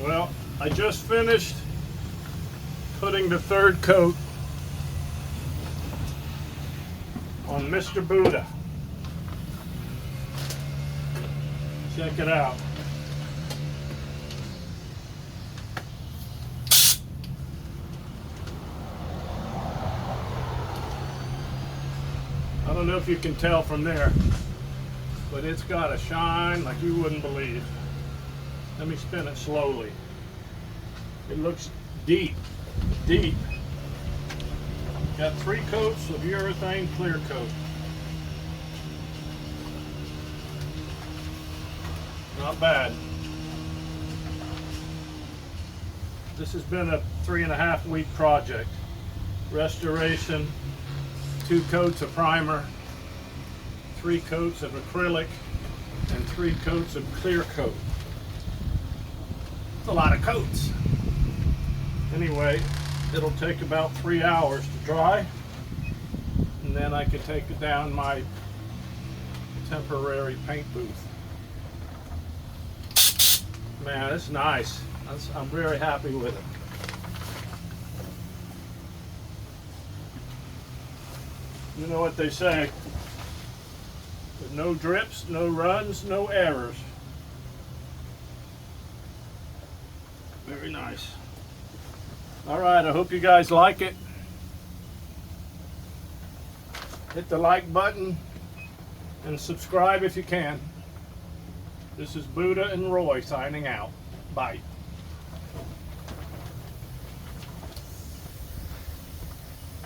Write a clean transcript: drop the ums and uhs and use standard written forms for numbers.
Well, I just finished putting the third coat on Mr. Buddha. Check it out. I don't know if you can tell from there, but it's got a shine like you wouldn't believe. Let me spin it slowly. It looks deep, deep. Got 3 coats of urethane clear coat. Not bad. This has been a 3.5 week project. Restoration, 2 coats of primer, 3 coats of acrylic, and 3 coats of clear coat. It's a lot of coats. Anyway, it'll take about 3 hours to dry, and then I can take it down my temporary paint booth. Man, it's nice. I'm very happy with it. You know what they say, with no drips, no runs, no errors. Very nice. All right, I hope you guys like it. Hit the like button and subscribe if you can. This is Buddha and Roy signing out. Bye.